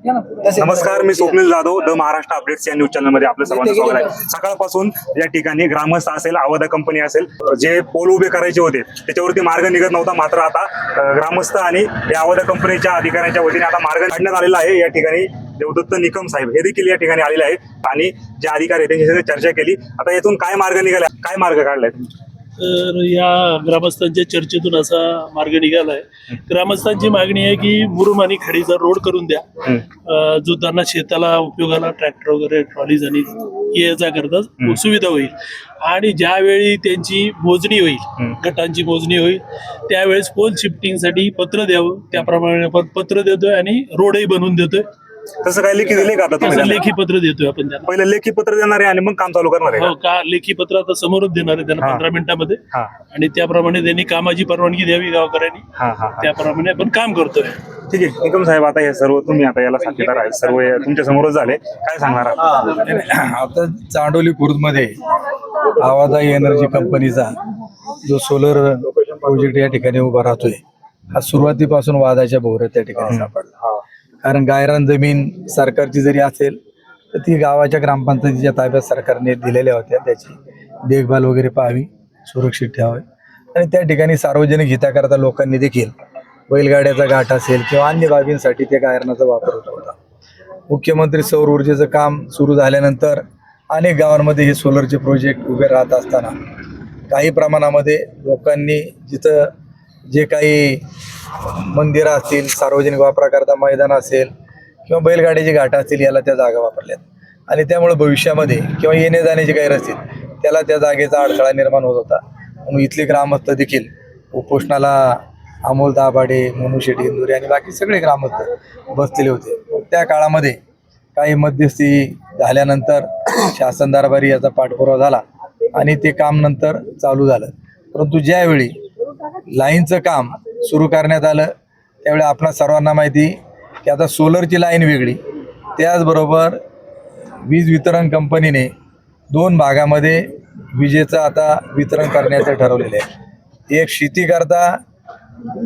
नमस्कार, मी Swapnil Jadhav, the Maharashtra updates या news चॅनलमध्ये आपलं सर्वांचं स्वागत आहे. सकाळपासून या ठिकाणी ग्रामस्थ असेल, आवादा कंपनी असेल, जे पोल उभे करायचे होते त्याच्यावरती मार्ग निघत नव्हता. मात्र आता ग्रामस्थ आणि या आवादा कंपनीच्या अधिकाऱ्यांच्या वतीने आता मार्ग काढण्यात आलेला आहे. या ठिकाणी देवदत्त निकम साहेब हे देखील या ठिकाणी आलेले आहेत आणि जे अधिकारी आहेत त्यांच्याशी चर्चा केली. आता यातून काय मार्ग निघाला, काय मार्ग काढलाय? तर या ग्रामस्थांच्या चर्चेतून असा मार्ग निघालाय. ग्रामस्थांची मागणी आहे की मुरुम आणि खडीचा रोड करून द्या, जो त्यांना शेताला उपयोगाला ट्रॅक्टर वगैरे ट्रॉलीज आणि याचा करता सुविधा होईल. आणि ज्यावेळी त्यांची मोजणी होईल, गटांची मोजणी होईल, त्यावेळेस पोल शिफ्टिंगसाठी पत्र द्यावं. त्याप्रमाणे आपण पत्र देतोय आणि रोडही बनवून देतोय. तसं काय लेखी दिले का? आता लेखी पत्र देतोय आपण त्यांना. पहिले लेखी पत्र देणार आहे आणि मग काम चालू करणार आहे. हो का, लेखी पत्र आता समोरच देणार आहे त्यांना 15 मिनिटांमध्ये. आणि त्याप्रमाणे त्यांनी कामाची परवानगी द्यावी गावकऱ्यांनी. त्याप्रमाणे आपण काम करतोय. ठीक आहे निकम साहेब, आता हे सर्व तुम्ही आता याला साक्षीदार आहे, सर्व तुमच्या समोरच झाले, काय सांगणार? आता चांडोली खुर्दमध्ये आवादा एनर्जी कंपनीचा जो सोलर प्रोजेक्ट या ठिकाणी उभा राहतोय, हा सुरुवातीपासून वादाच्या भोवऱ्यात त्या ठिकाणी सापडला. कारण गायरान जमीन सरकारची जरी असेल तर ती गावाच्या ग्रामपंचायतीच्या ताब्यात सरकारने दिलेल्या होत्या. त्याची देखभाल वगैरे पाहावी, सुरक्षित ठेवावी. आणि त्या ठिकाणी सार्वजनिक हिताकरता लोकांनी देखील बैलगाड्याचा घाट असेल किंवा अन्य बाबींसाठी त्या गायरानाचा वापर होत होता. मुख्यमंत्री सौर ऊर्जेचं काम सुरू झाल्यानंतर अनेक गावांमध्ये हे सोलरचे प्रोजेक्ट उभे राहत असताना काही प्रमाणामध्ये लोकांनी जिथं जे काही मंदिरं असतील, सार्वजनिक वापराकरता मैदान असेल किंवा बैलगाडीचे घाट असतील, याला त्या जागा वापरल्यात. आणि त्यामुळे भविष्यामध्ये किंवा येणे जाण्याचे काही रस्ते त्याला त्या जागेचा अडथळा निर्माण होत होता. म्हणून इथले ग्रामस्थ देखील उपोषणाला अमोल दाभाडे, मनू शेट्टी इंदुरे आणि बाकी सगळे ग्रामस्थ बसलेले होते. त्या काळामध्ये काही मध्यस्थी झाल्यानंतर शासन दरबारी याचा पाठपुरावा झाला आणि ते काम नंतर चालू झालं. परंतु ज्यावेळी लाईनचं काम सुरू करण्यात आलं त्यावेळी आपणा सर्वांना माहिती की आता सोलरची लाईन वेगळी, त्याचबरोबर वीज वितरण कंपनीने 2 भागामध्ये विजेचं आता वितरण करण्याचं ठरवलेलं आहे. एक शेतीकरता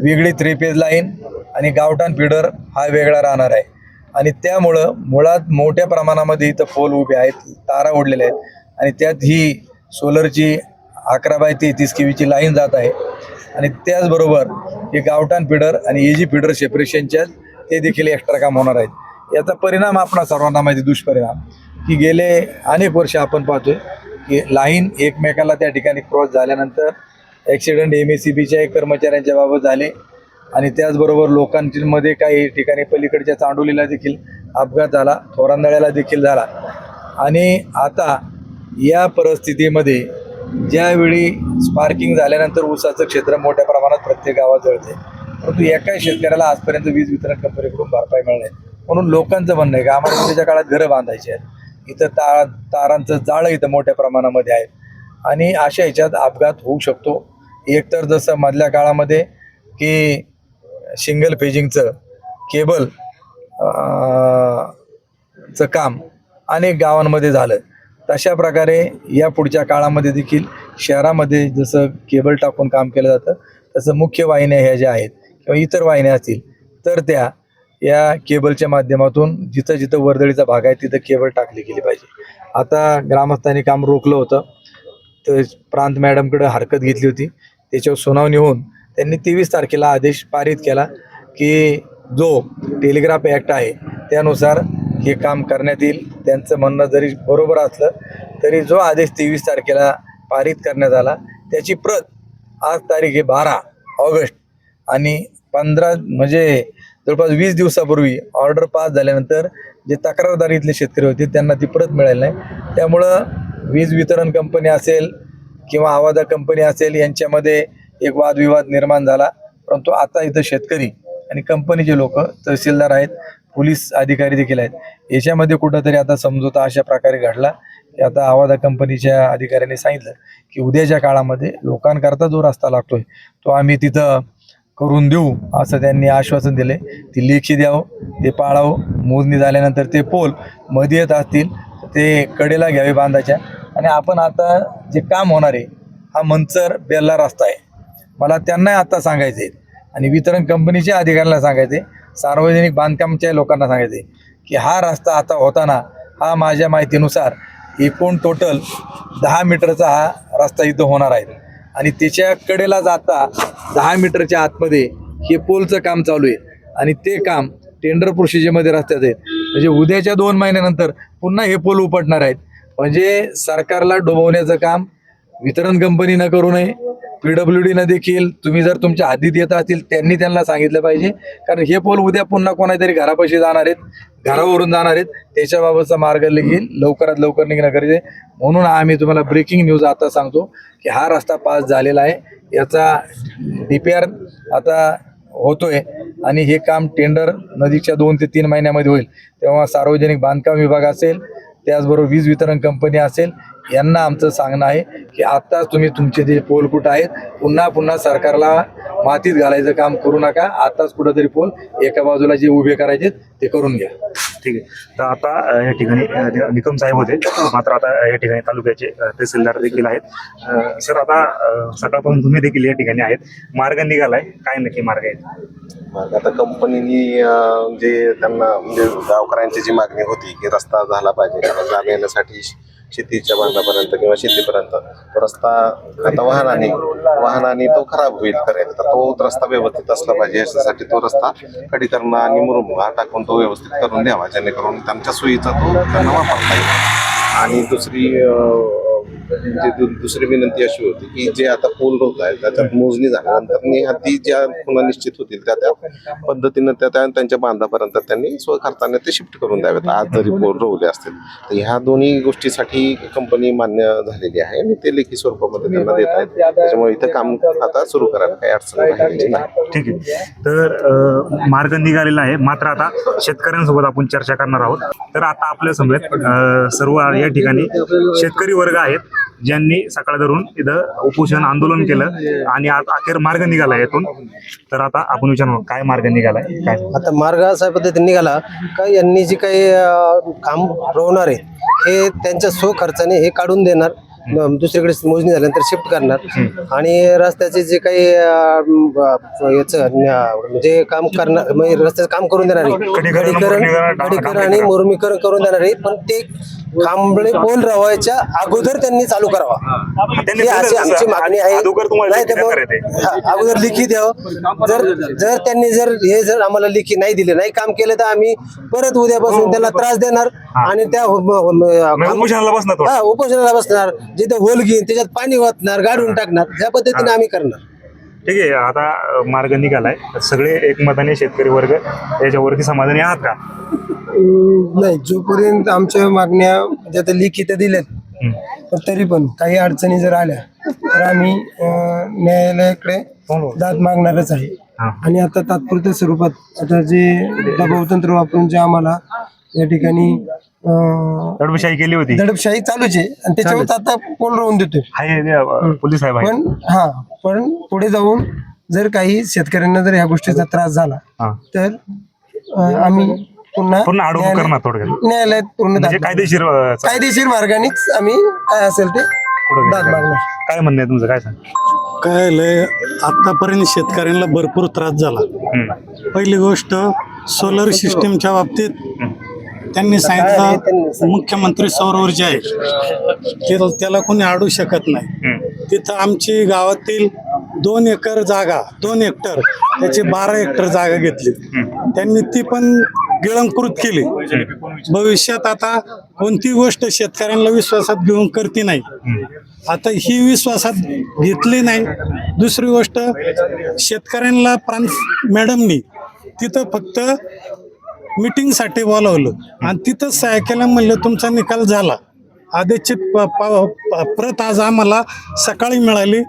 वेगळी 3 फेज लाईन आणि गावठाण फिडर हा वेगळा राहणार आहे. आणि त्यामुळं मुळात मोठ्या प्रमाणामध्ये इथं पोल उभे आहेत, तारा ओढलेल्या आहेत आणि त्यात ही सोलरची 11x33 kVची लाईन जात आहे. आणि त्याचबरोबर हे गावठाण फिडर आणि एजी फिडर सेपरेशनच्या ते देखील एक्स्ट्रा काम होणार आहेत. याचा परिणाम आपणा सर्वांना माहिती, दुष्परिणाम की गेले अनेक वर्ष आपण पाहतोय की लाईन एकमेकाला त्या ठिकाणी क्रॉस झाल्यानंतर ॲक्सिडेंट MACBच्या कर्मचाऱ्यांच्या बाबत झाले. आणि त्याचबरोबर लोकांमध्ये काही ठिकाणी पलीकडच्या चांडोलीला देखील अपघात झाला, थोरांदळ्याला देखील झाला. आणि आता या परिस्थितीमध्ये ज्यावेळी स्पार्किंग झाल्यानंतर ऊसाचं क्षेत्र मोठ्या प्रमाणात प्रत्येक गावात जळते, परंतु एकाही शेतकऱ्याला आजपर्यंत वीज वितरण कंपनीकडून भरपाई मिळणार नाही. म्हणून लोकांचं म्हणणं आहे की आम्हाला त्याच्या काळात घरं बांधायची आहेत, इथं तारांचं जाळं इथं मोठ्या प्रमाणामध्ये आहे आणि अशा ह्याच्यात अपघात होऊ शकतो. एकतर जसं मधल्या काळामध्ये की सिंगल फेजिंगचं केबल चं काम अनेक गावांमध्ये झालं, तशा प्रकारे या पुढच्या काळामध्ये देखील शहरामध्ये जसं केबल टाकून काम केलं जातं तसं मुख्य वाहिन्या ह्या ज्या आहेत किंवा इतर वाहिन्या असतील तर त्या या केबलच्या माध्यमातून जिथं जिथं वर्दळीचा भाग आहे तिथं केबल टाकली गेली पाहिजे. आता ग्रामस्थांनी काम रोखलं होतं, तर प्रांत मॅडमकडे हरकत घेतली होती, त्याच्यावर सुनावणी होऊन त्यांनी 23 तारखेला आदेश पारित केला की जो टेलिग्राफ ॲक्ट आहे त्यानुसार हे काम करण्यात येईल. त्यांचं म्हणणं जरी बरोबर असलं तरी जो आदेश 23 तारखेला पारित करण्यात आला त्याची प्रत आज तारीख आहे 12 ऑगस्ट आणि 15 म्हणजे जवळपास 20 दिवसापूर्वी ऑर्डर पास झाल्यानंतर जे तक्रारदार इथले शेतकरी होते त्यांना ती प्रत मिळाली नाही. त्यामुळं वीज वितरण कंपनी असेल किंवा आवादा कंपनी असेल यांच्यामध्ये एक वादविवाद निर्माण झाला. परंतु आता इथं शेतकरी आणि कंपनीचे लोक, तहसीलदार आहेत, पोलीस अधिकारी देखील आहेत, याच्यामध्ये कुठंतरी आता समझोता अशा प्रकारे घडला की आता आवादा कंपनीच्या अधिकाऱ्यांनी सांगितलं की उद्याच्या काळामध्ये लोकांकरता जो रस्ता लागतोय तो आम्ही तिथं करून देऊ असं त्यांनी आश्वासन दिले. ती लेखी द्यावं, ते पाळावं. मोजणी झाल्यानंतर ते पोल मध्ये येत असतील ते कडेला घ्यावे बांधायच्या. आणि आपण आता जे काम होणार आहे हा मंचर बेल्ला रस्ता आहे, मला त्यांना आता सांगायचं आहे आणि वितरण कंपनीच्या अधिकाऱ्यांना सांगायचे सार्वजनिक बांधकामच्या लोकांना सांगायचे की हा रस्ता आता होताना हा माझ्या माहितीनुसार एकूण टोटल 10 मीटरचा हा रस्ता इथं होणार आहे आणि त्याच्या कडेला जाता 10 मीटरच्या आतमध्ये हे पोलचं काम चालू आहे आणि ते काम टेंडर प्रोसिजरमध्ये रस्त्यात आहेत. म्हणजे उद्याच्या 2 महिन्यानंतर पुन्हा हे पोल उपटणार आहेत. म्हणजे सरकारला डोबवण्याचं काम वितरण कंपनीनं करू नये. PWDनं देखील तुम्ही जर तुमच्या हद्दीत येत असतील त्यांनी त्यांना सांगितलं पाहिजे, कारण हे पोल उद्या पुन्हा कोणातरी घरापाशी जाणार आहेत, घरावरून जाणार आहेत. त्याच्याबाबतचा मार्ग देखील लवकरात लवकर निघणं गरजेचं आहे. म्हणून आम्ही तुम्हाला ब्रेकिंग न्यूज आता सांगतो की हा रस्ता पास झालेला आहे. याचा DPR आता होतोय आणि हे काम टेंडर नजीकच्या 2 ते 3 महिन्यामध्ये होईल. तेव्हा सार्वजनिक बांधकाम विभाग असेल, त्याचबरोबर वीज वितरण कंपनी असेल, यांना आमचं सांगणं आहे की आत्ताच तुम्ही तुमचे जे पोल कुठं आहेत पुन्हा सरकारला मातीत घालायचं काम करू नका. आताच कुठंतरी पोल एका बाजूला जे उभे करायचे ते करून घ्या. ठीक आहे. तर आता या ठिकाणी निकम साहेब होते, मात्र आता या ठिकाणी तालुक्याचे तहसीलदार देखील आहेत. सर, आता सकाळपासून तुम्ही देखील या ठिकाणी आहेत, मार्ग निघालाय, काय नक्की मार्ग आहे? आता कंपनीनी जे त्यांना म्हणजे गावकऱ्यांची जी मागणी होती की रस्ता झाला पाहिजे, जाण्या येण्यासाठी शेतीच्या बांधापर्यंत किंवा शेतीपर्यंत तो रस्ता आता वाहनाने तो खराब होईल करेल, तर तो रस्ता व्यवस्थित असला पाहिजे. याच्यासाठी तो रस्ता खडीकरण आणि मुरुम टाकून तो व्यवस्थित करून द्यावा, जेणेकरून त्यांच्या सोयीचा तो त्यांना वापरता येईल. आणि दुसरी विनंती अशी होती की जे आता पोल होत आहे त्याच्यात मोजणी झाल्यानंतर ती ज्या पुन्हा निश्चित होतील त्या पद्धतीनं त्यांच्या बांधापर्यंत त्यांनी स्वखर्चाने ते शिफ्ट करून द्यावेत. आज जरी पोल रोवले असतील तर ह्या दोन्ही गोष्टीसाठी कंपनी मान्य झालेली आहे आणि ते लेखी स्वरूपामध्ये त्यांना देत आहेत. त्याच्यामुळे इथं काम आता सुरू करायला काही अडचण राहिलेली नाही. ठीक आहे. तर मार्ग निघालेला आहे, मात्र आता शेतकऱ्यांसोबत आपण चर्चा करणार आहोत. तर आता आपल्या समवेत सर्व या ठिकाणी शेतकरी वर्ग आहेत ज्यांनी सकाळ धरून इथं उपोषण आंदोलन केलं आणि आज अखेर मार्ग निघाला यातून. तर आता आपण विचारणार काय मार्ग निघालाय, काय आता मार्ग अशा पद्धतीने निघाला का यांनी जे काही काम रोवणार आहे हे त्यांच्या स्वखर्चाने हे काढून देणार, दुसरीकडे मोजणी झाल्यानंतर शिफ्ट करणार आणि रस्त्याचे जे काही याचं जे काम करणार म्हणजे रस्त्याचं काम करून देणार आहे, खडीकरण आणि मुरमीकरण करून देणार आहे. पण ते खांबळे पोल रवायच्या अगोदर त्यांनी चालू करावा, ही अशी आमची मागणी आहे. नाही तर अगोदर लिखी द्यावं. जर त्यांनी जर आम्हाला लिखी नाही दिले, नाही काम केलं तर आम्ही परत उद्यापासून त्याला त्रास देणार आणि त्या उपोषणाला बसणार. जिथे होल घेईन त्याच्यात पाणी वाचणार, गाडून टाकणार, या पद्धतीने आम्ही करणार. ठीक आहे. आता मार्ग निघालाय, सगळे एकमताने शेतकरी वर्ग याच्यावरती समाधानी आहात का? नाही, जोपर्यंत आमच्या मागण्या म्हणजे आता लिखित दिल्यात, पण तरी पण काही अडचणी जर आल्या तर आम्ही न्यायालयाकडे दाद मागणारच आहे. आणि आता तात्पुरत्या स्वरूपात आता जे दबावतंत्र वापरून जे आम्हाला या ठिकाणी दडपशाही केली होती, दडपशाही चालूच आहे आणि त्याच्यावर आता पोल रोवून देतोय पोलीस साहेब. पण पुढे जाऊन जर काही शेतकऱ्यांना जर ह्या गोष्टीचा त्रास झाला तर आम्ही पुन्हा आडोप करणार थोडक्यात न्यायालयात पूर्ण कायदेशीर मार्गानेच आम्ही काय असेल ते दाद मागणार. काय म्हणणं आहे तुमचं, काय सांग? काय झालंय, आतापर्यंत शेतकऱ्यांना भरपूर त्रास झाला. पहिली गोष्ट सोलर सिस्टीमच्या बाबतीत त्यांनी सांगितलं मुख्यमंत्री सौर ऊर्जा आहे, त्याला कोणी अडू शकत नाही. तिथं आमची गावातील 2 एकर जागा, 2 हेक्टर त्याची 12 हेक्टर जागा घेतली. त्यांनी ती पण गिळंकृत केली. भविष्यात आता कोणती गोष्ट शेतकऱ्यांना विश्वासात घेऊन करते नाही, आता ही विश्वासात घेतली नाही. दुसरी गोष्ट, शेतकऱ्यांना मॅडमनी तिथं फक्त मीटिंगसाठी बोलावलं आणि तिथं सह्या केल्या, म्हणलं तुमचा निकाल झाला. आदेशची प्रत आज आम्हाला सकाळी मिळाली.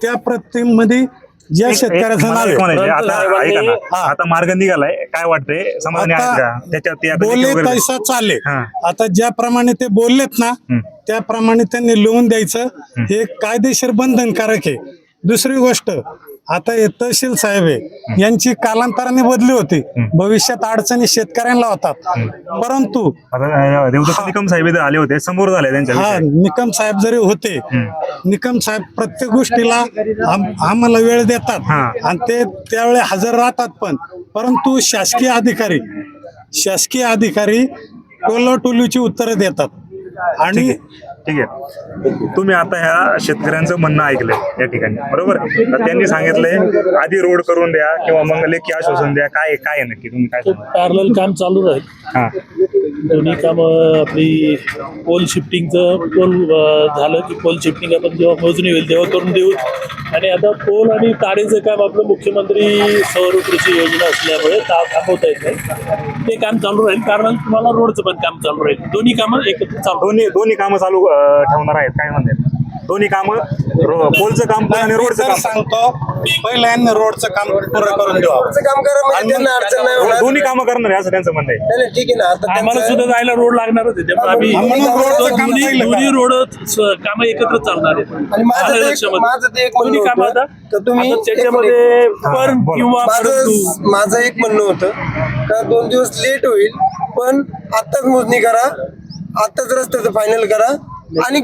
त्या प्रतीमध्ये ज्या शेतकऱ्याचं नाव आहे, आता मार्ग निघालाय, काय वाटतंय, समाधानी आहात का? बोलले पैसा चाले. आता ज्याप्रमाणे ते बोललेत ना त्याप्रमाणे त्यांनी लिहून द्यायचं, हे कायदेशीर बंधनकारक आहे. दुसरी गोष्ट, आता हे तहसील साहेब आहे यांची कालांतराने बदली होती, भविष्यात अडचणी शेतकऱ्यांना होतात. परंतु आता देवदत्त निकम साहेब इथे आले होते, समोर झाले त्यांच्या हा विषयी. निकम साहेब जरी होते, निकम साहेब प्रत्येक गोष्टीला आम्हाला वेळ देतात हा. आणि ते त्यावेळी हजर राहतात. परंतु शासकीय अधिकारी टोलटोलीची उत्तरं देतात. आणि ठीक आहे, तुम्ही आता ह्या शेतकऱ्यांचं म्हणणं ऐकलंय या ठिकाणी, बरोबर? तर त्यांनी सांगितलंय आधी रोड करून द्या किंवा मग लेखी आश्वासन द्या. काय आहे नक्की, तुम्ही काय सांगा? पॅरलल काम चालू राहील. हा, दोन्ही कामं आपली पोल शिफ्टिंगचं झालं की पोल शिफ्टिंग आपण जेव्हा मोजणी होईल तेव्हा करून देऊ. आणि आता पोल आणि तारेचं काम आपलं मुख्यमंत्री सौर कृषी योजना असल्यामुळे थांबवता येत नाही, ते काम चालू राहील. कारण तुम्हाला रोडचं पण काम चालू राहील. दोन्ही कामं एकत्र चालू. दोन्ही कामं चालू ठेवणार आहेत, काय म्हणतात? दोन्ही कामं, पोलचं काम पण आणि रोडचं काम. सांगतो पहिलं यांनी रोडचं काम पुरं करून द्यावं. रोडचं काम करा म्हणजे त्यांना अडचण नाही होणार. दोन्ही कामं करणार आहे असं त्यांचं म्हणणं आहे. नाही, नाही, ठीक आहे ना. आता आम्हाला त्यांचं- सुद्धा जायला रोड लागणारच आहे, त्यामुळे आम्ही म्हणून रोडचं काम चाललं का? दोन्ही रोड कामं एकत्र चालणार आहेत. आणि माझं आलं ते एक- लक्षामध्ये. माझं ते एक म्हणणं दोन्ही कामं होतं, आता तर तुम्ही आता त्याच्यामध्ये पण बोला. किंवा परंतु माझं एक म्हणणं होतं का 2 दिवस लेट होईल, पण आत्ताच मोजणी करा, आत्ताच रस्त्याचं फायनल करा आणि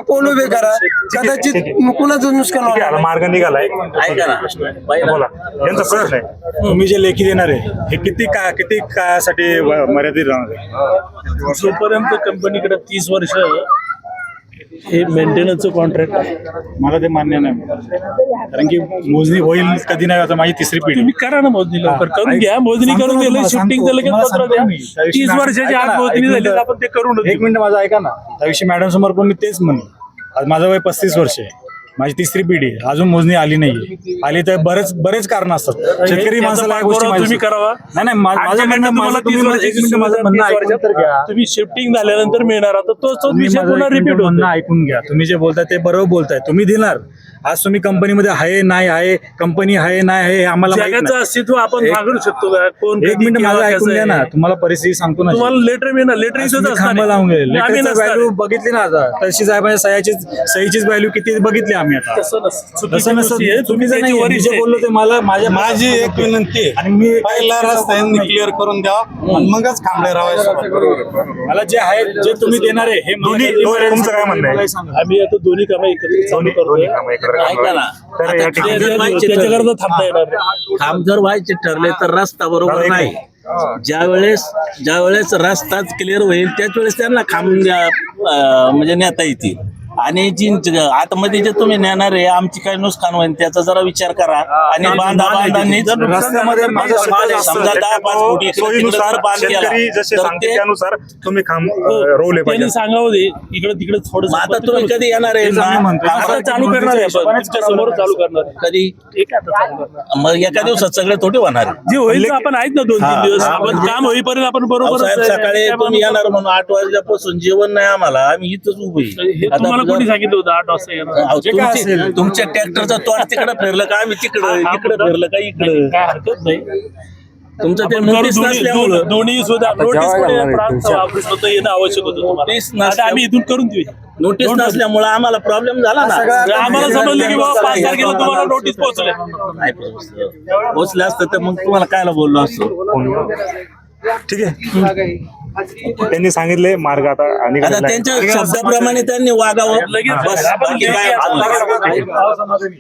पोल उभे करा. कदाचित कुणाचं नुकसान ठीक आहे, होणार आता नाही. मार्ग निघालाय. बोला, यांचा प्रश्न आहे. तुम्ही जे लेखी देणार आहे हे किती काळासाठी मर्यादित राहणार आहे? जोपर्यंत कंपनीकडे 30 वर्ष हे मेंटेनन्सचं कॉन्ट्रॅक्ट आहे. मला ते मान्य नाही, कारण की मोजणी होईल कधी नाही. आता माझी तिसरी पिढी. तुम्ही करा ना मोजणी लवकर करून घ्या. मोजणी सांगतो करून ना गेलं तुम्हाला, शिफ्टिंग सांगतो. लगेच तुम्हाला पत्र सांगतो द्या. मी. त्याविषयी 30 वर्षाची ऐका आज ना, मोजणी एक झाली तर मिनिटं. आपण ते करून एक मिनिट माझं ऐका ना. त्याविषयी मॅडम समोर पण मी तेच म्हणलं. आज माझं वय 35 वर्ष आहे, माझी तिसरी पिढी आहे. अजून मोजणी आली नाही. आली तर बरेच कारण असतात. शेतकरी माणसाला या गोष्टी माहिती तुम्ही करावा. नाही माझं म्हणणं माझं तुम्ही एक मिनिट माझं म्हणणं ऐकून तर घ्या. तुम्ही शिफ्टिंग झाल्यानंतर मिळणार. आता तोच तुम्ही विषय माझं पुन्हा एक मिनिट रिपीट म्हणणं होतो. ऐकून घ्या. तुम्ही जे बोलताय ते बरोबर बोलताय. तुम्ही देणार. आज तुम्ही कंपनीमध्ये आहे नाही आहे, कंपनी आहे नाही आहे हे आम्हाला माहित जगाचं नाही. अस्तित्व आपण एक- सांगू शकतो का? कोण एक कधी मिनिट केव्हा माझं ऐकून कसं घ्या ना. आहे. तुम्हाला परिस्थिती सांगतो ना. तुम्हाला लेटर मिळणार. लेटर आज इथंच तुम्ही असणार खांब आहे. लावून गेले. आम्ही लेटरची नसणार व्हॅल्यू आहे. बघितली ना आता. तहसील साहेबांच्या सहीचीच व्हॅल्यू किती बघितली आम्ही आता. तसं नसतं. तसं चुकीची नसतं. गोष्टी आहे. तुम्ही जर त्याची नाही वरिष्ठ जे आहे. बोललो ते मला माझी एक विनंती आहे, आणि मी पहिला रस्ता यांनी क्लिअर करून द्या आणि मगच खांबळे राहायचं. मला जे आहे जे तुम्ही देणार आहे हे मला दोन्ही- काही दोन्ही- तुमचं काय म्हणणं आहे? मलाही सांगा. आम्ही आता दोन्ही कामं एकत्र चालू दोन्ही करतोय. कामं एकत्र ऐका करणार ना. आहे. तर या ठिकाणी त्याच्याकरता थांबता येणार नाही. काम जर व्हायचे ठरले तर रस्ता बरोबर नाही. ज्यावेळेस रस्ताच क्लिअर होईल त्याच वेळेस त्यांना म्हणजे नेता येतील. आणि जी आतमध्ये जे तुम्ही नेणार आहे आमची काही नुकसान होईल त्याचा जरा विचार करा. आणि बांधांनीच रस्त्यामध्ये माझं शेतात समजा 10-5 फूट इकडे तिकडे सोयीनुसार जर बांध केला, शेतकरी जसे तर सांगते ते- त्यानुसार तुम्ही खांब रोवले पाहिजे. त्यांनी सांगावं दे इकडे तिकडे थोडं. मग आता तुम्ही कधी येणार आहे आता चालू करणार आहे आपण. तुमच्या समोर चालू करणार आहे. कधी एक आता चालू करणार आहे. मग एका दिवसात सगळे थोडे होणार आहे. जे होईल ते आपण आहेत ना 2-3 दिवस. आपण काम होईपर्यंत आपण बरोबर साहेब सकाळी तुम्ही येणार म्हणून 8 वाजल्यापासून जेवण नाही आम्हाला. आम्ही इथंच उभे हे तुम्हाला कोणी सांगितलं होतं 8 वाजता येणार? तुमच्या ट्रॅक्टरचं तोंड तिकडे फिरलं का आम्ही तिकडं इकडे फिरलं का इकडं. काय हरकत नाही. तुमचं ते आपण नोटीस करू नसल्यामुळं दोन्ही सुद्धा नोटीस स्वतः येणं आवश्यक होतं तुम्हाला. नोटीस आता आम्ही इथून करून देऊ. नोटीस नसल्यामुळे आम्हाला प्रॉब्लेम झाला ना. आम्हाला समजलं की बाबा 5 तारखेला तुम्हाला नोटीस पोहोचले. नाही पोहोचले असतं तर मग तुम्हाला कायला बोललो असतो. ठीक आहे, त्यांनी सांगितले मार्ग आता आता निघालेला आहे. त्यांच्या शब्दाप्रमाणे त्यांनी वागावं. बस बाकी काय अडचण नाही.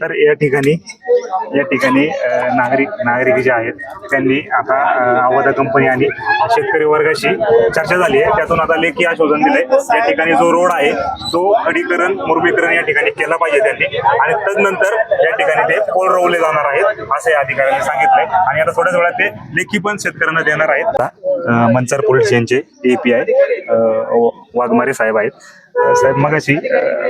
तर या ठिकाणी नागरिक जे आहेत त्यांनी आता अवधा कंपनी आणि शेतकरी वर्गाशी चर्चा झाली आहे. त्यातून आता लेखी आश्वासन दिलंय. या ठिकाणी जो रोड आहे तो खडीकरण मुरमीकरण या ठिकाणी केला पाहिजे त्यांनी. आणि तदनंतर या ठिकाणी ते पोल रोवले जाणार आहेत असं या अधिकाऱ्यांनी सांगितलंय. आणि आता थोड्याच वेळात ते लेखी पण शेतकऱ्यांना देणार आहेत. मनसर पोलीस स्टेशनचे API वाघमारे साहेब आहेत. साहेब मगाशी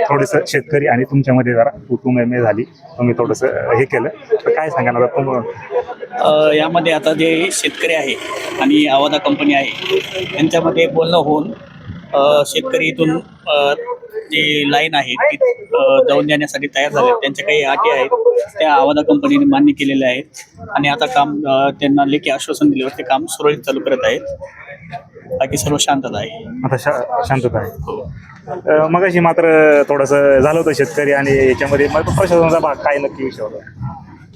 थोडंसं शेतकरी आणि तुमच्यामध्ये जरा कुटुंबमय झाली, तुम्ही थोडंसं हे केलं, तर काय सांगा आता यामध्ये आता जे शेतकरी आहे आणि अवधा कंपनी आहे यांच्यामध्ये बोलणं होऊन शेतकरी इथून जी लाईन आहे ती जाऊन देण्यासाठी तयार झाले. त्यांच्या काही अटी आहेत त्या अवधा कंपनीने मान्य केलेल्या आहेत आणि आता काम त्यांना लेखी आश्वासन दिल्यावर ते काम सुरळीत चालू करत आहेत. बाकी सर्व शांतता आहे. आता शांतता आहे. मगाशी मात्र थोडंसं झालं होतं शेतकरी आणि याच्यामध्ये मग प्रशासनाचा भाग काय नक्की विषय होता?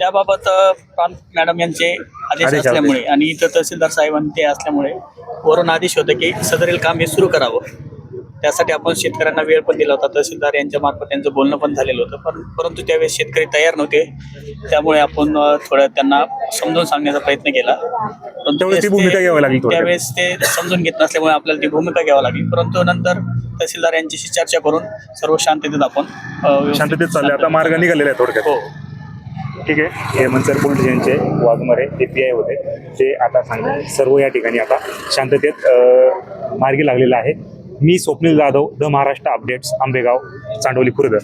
त्याबाबत प्रांत मॅडम यांचे आदेश आदेश असल्यामुळे आणि इथं तहसीलदार साहेबांनी ते असल्यामुळे वरून आदेश होतं की सदरील काम हे सुरू करावं. त्यासाठी आपण शेतकऱ्यांना वेळ पण दिला होता. तहसीलदार यांच्या मार्फत त्यांचं बोलणं पण झालेलं होतं, परंतु त्यावेळेस शेतकरी तयार नव्हते. त्यामुळे आपण थोडं त्यांना समजून सांगण्याचा प्रयत्न केला. परंतु त्यावेळेस ती भूमिका घ्यावी लागली थोडक्यात. त्यावेळेस ते समजून घेत नसल्यामुळे आपल्याला ती भूमिका घ्यावी लागली. परंतु नंतर तहसीलदार यांच्याशी चर्चा करून सर्व शांततेत आपण व्यवस्थित शांततेत चालले, आता मार्ग निघालेला आहे थोडक्यात. हो. ठीक आहे. हे मनसर पोलीस स्टेशनचे वाघमारे ते PI होते, ते आता सांगतात सर्व या ठिकाणी आता शांततेत मार्गी लागलेला आहे. मी स्वप्नील जाधव, द महाराष्ट्र अपडेट्स, आंबेगाव, चांडोली, खुर्द.